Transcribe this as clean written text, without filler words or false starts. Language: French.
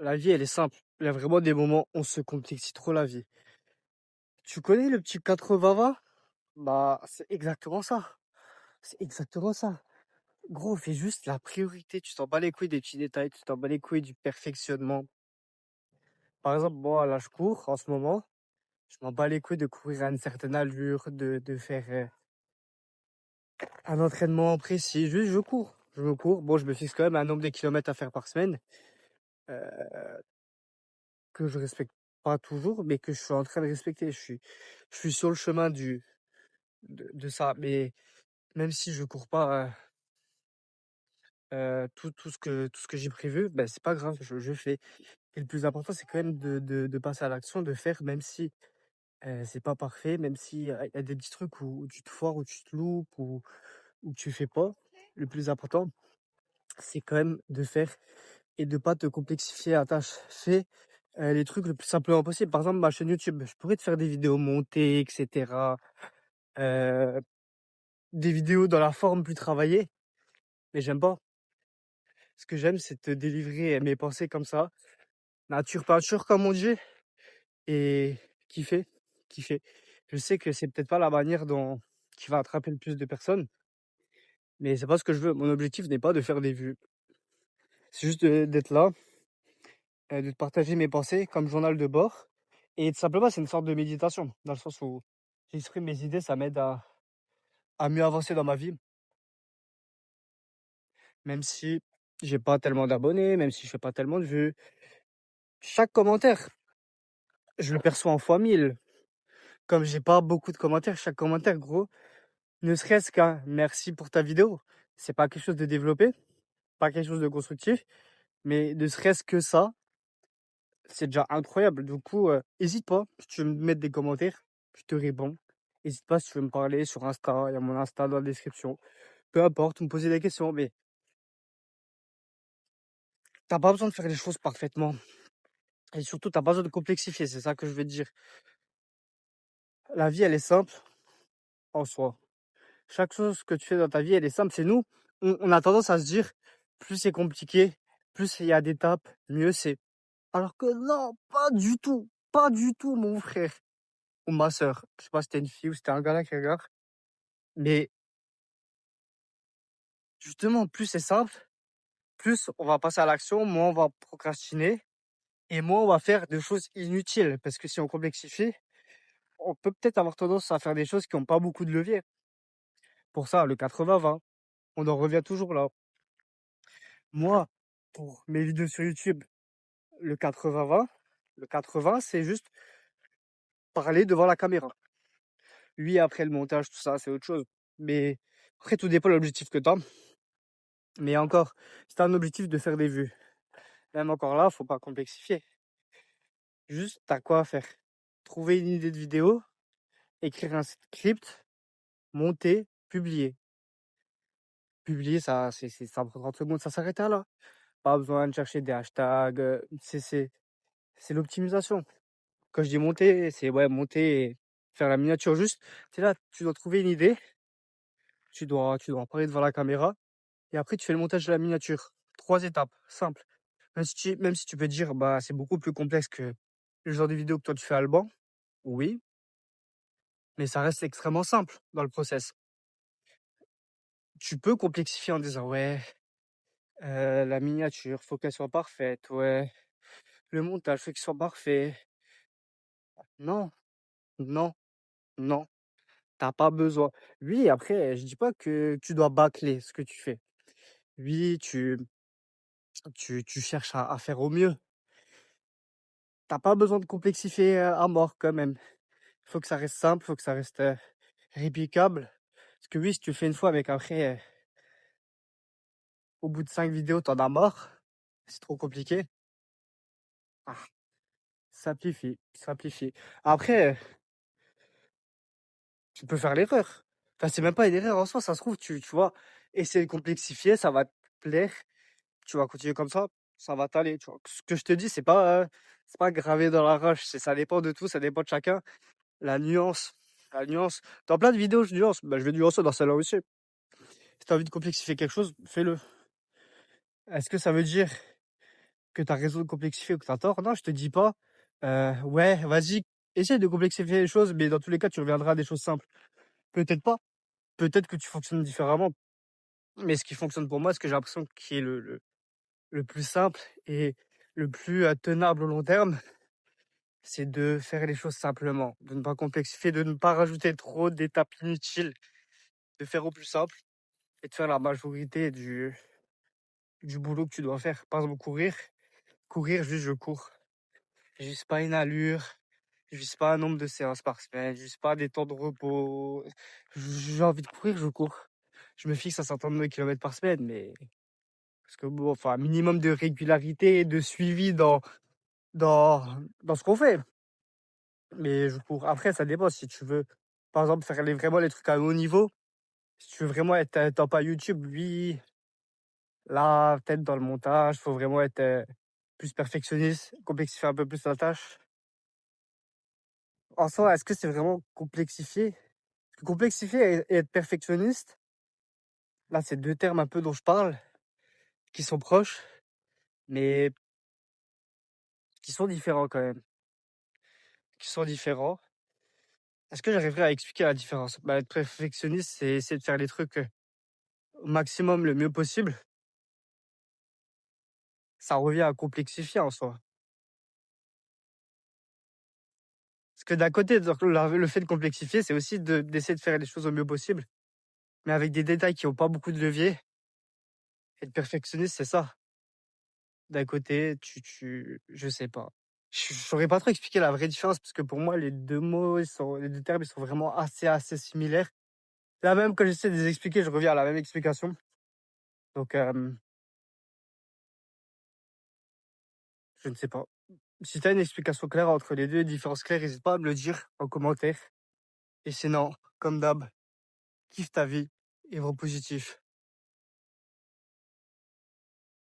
La vie, elle est simple. Il y a vraiment des moments où on se complexifie trop la vie. Tu connais le petit 80-20? Bah, c'est exactement ça. C'est exactement ça. Gros, fais juste la priorité. Tu t'en bats les couilles des petits détails. Tu t'en bats les couilles du perfectionnement. Par exemple, moi, là, je cours en ce moment. Je m'en bats les couilles de courir à une certaine allure, de faire un entraînement précis. Juste, je cours. Je cours. Bon, je me fixe quand même un nombre de kilomètres à faire par semaine. euh, que je respecte pas toujours, mais que je suis en train de respecter. Je suis sur le chemin de ça. Mais même si je cours pas tout ce que j'ai prévu, ben, c'est pas grave, je fais. Et le plus important, c'est quand même de passer à l'action, de faire, même si c'est pas parfait, même si il y a des petits trucs où tu te foires, où tu te loupes, où tu fais pas. Le plus important, c'est quand même de faire et de pas te complexifier la tâche. Fais les trucs le plus simplement possible. Par exemple, ma chaîne YouTube, je pourrais te faire des vidéos montées, etc. euh, des vidéos dans la forme plus travaillée, mais j'aime pas. Ce que j'aime, c'est te délivrer mes pensées comme ça, nature peinture, comme on dit, et kiffer, kiffer. Je sais que c'est peut-être pas la manière dont qui va attraper le plus de personnes, mais c'est pas ce que je veux. Mon objectif n'est pas de faire des vues. C'est juste d'être là, de te partager mes pensées comme journal de bord. Et tout simplement, c'est une sorte de méditation, dans le sens où j'exprime mes idées, ça m'aide à mieux avancer dans ma vie, même si j'ai pas tellement d'abonnés, même si je fais pas tellement de vues. Chaque commentaire, je le perçois en fois 1000. Comme j'ai pas beaucoup de commentaires, chaque commentaire, gros, ne serait-ce qu'un merci pour ta vidéo. C'est pas quelque chose de développé, pas quelque chose de constructif, mais ne serait-ce que ça, c'est déjà incroyable. Du coup, hésite pas, si tu veux me mettre des commentaires, je te réponds. Hésite pas si tu veux me parler sur Insta, il y a mon Insta dans la description. Peu importe, me poser des questions, mais t'as pas besoin de faire les choses parfaitement. Et surtout, t'as pas besoin de complexifier, c'est ça que je veux te dire. La vie, elle est simple en soi. Chaque chose que tu fais dans ta vie, elle est simple. C'est nous, on a tendance à se dire, plus c'est compliqué, plus il y a d'étapes, mieux c'est. Alors que non, pas du tout. Pas du tout, mon frère. Ou ma soeur. Je sais pas si c'était une fille ou c'était un gars là qui regarde. Mais justement, plus c'est simple, plus on va passer à l'action, moins on va procrastiner et moins on va faire de choses inutiles. Parce que si on complexifie, on peut peut-être avoir tendance à faire des choses qui n'ont pas beaucoup de levier. Pour ça, le 80-20, on en revient toujours là. Moi, pour mes vidéos sur YouTube, le 80-20, le 80, c'est juste parler devant la caméra. Oui, après le montage, tout ça, c'est autre chose. Mais après, tout dépend de l'objectif que tu as. Mais encore, c'est un objectif de faire des vues. Même encore là, faut pas complexifier. Juste, t'as quoi à faire? Trouver une idée de vidéo, écrire un script, monter, publier. Publier, ça prend 30 secondes, ça s'arrête là. Pas besoin de chercher des hashtags. C'est l'optimisation. Quand je dis monter, c'est ouais, monter et faire la miniature juste. C'est là, tu dois trouver une idée, tu dois en parler devant la caméra, et après tu fais le montage de la miniature. 3 étapes, simple. Même si tu peux te dire, bah c'est beaucoup plus complexe que le genre de vidéo que toi tu fais à Alban, oui, mais ça reste extrêmement simple dans le process. Tu peux complexifier en disant, ouais, la miniature, faut qu'elle soit parfaite, ouais, le montage, faut qu'il soit parfait. Non, non, non. T'as pas besoin. Oui, après, je dis pas que tu dois bâcler ce que tu fais. Oui, tu cherches à faire au mieux. T'as pas besoin de complexifier à mort quand même. Faut que ça reste simple, faut que ça reste réplicable. Parce que oui, si tu le fais une fois, mais qu'après, au bout de 5 vidéos, t'en as marre, c'est trop compliqué. Ah, simplifie, simplifie. Après, tu peux faire l'erreur. Enfin, c'est même pas une erreur en soi, ça se trouve, tu vois, essayer de complexifier, ça va te plaire. Tu vas continuer comme ça va t'aller, tu vois? Ce que je te dis, c'est pas gravé dans la roche, ça dépend de tout, ça dépend de chacun. La nuance, la nuance. Dans plein de vidéos, je nuance, bah, je vais nuancer dans celle-là aussi. Si tu as envie de complexifier quelque chose, fais-le. Est-ce que ça veut dire que tu as raison de complexifier ou que tu as tort. Non, je te dis pas, ouais, vas-y, essaie de complexifier les choses, mais dans tous les cas, tu reviendras à des choses simples. Peut-être pas, peut-être que tu fonctionnes différemment, mais ce qui fonctionne pour moi, ce que j'ai l'impression qui est le plus simple et le plus tenable au long terme, c'est de faire les choses simplement, de ne pas complexifier, de ne pas rajouter trop d'étapes inutiles, de faire au plus simple et de faire la majorité du boulot que tu dois faire. Par exemple, courir, juste je cours. Je vise pas une allure, je vise pas un nombre de séances par semaine, je vise pas des temps de repos. J'ai envie de courir, je cours. Je me fixe un certain nombre de kilomètres par semaine, mais parce que bon, enfin, un minimum de régularité et de suivi dans, dans ce qu'on fait. Mais je cours. Après, ça dépend si tu veux, par exemple, faire vraiment les trucs à haut niveau. Si tu veux vraiment être top à YouTube, oui, là, peut-être dans le montage, faut vraiment être plus perfectionniste, complexifier un peu plus la tâche. En soi, est-ce que c'est vraiment complexifié? Parce que complexifier et être perfectionniste, là, c'est deux termes un peu dont je parle, qui sont proches, mais qui sont différents quand même. Qui sont différents. Est-ce que j'arriverai à expliquer la différence? Bah, être perfectionniste, c'est essayer de faire les trucs au maximum le mieux possible. Ça revient à complexifier en soi. Parce que d'un côté, le fait de complexifier, c'est aussi d'essayer de faire les choses au mieux possible, mais avec des détails qui n'ont pas beaucoup de levier. Être perfectionniste, c'est ça. D'un côté, je sais pas. Je saurais pas trop expliquer la vraie différence parce que pour moi, les deux termes, ils sont vraiment assez similaires. Là même, quand j'essaie de les expliquer, je reviens à la même explication. Donc, je ne sais pas. Si tu as une explication claire entre les deux, une différence claire, n'hésite pas à me le dire en commentaire. Et sinon, comme d'hab, kiffe ta vie et vois positif.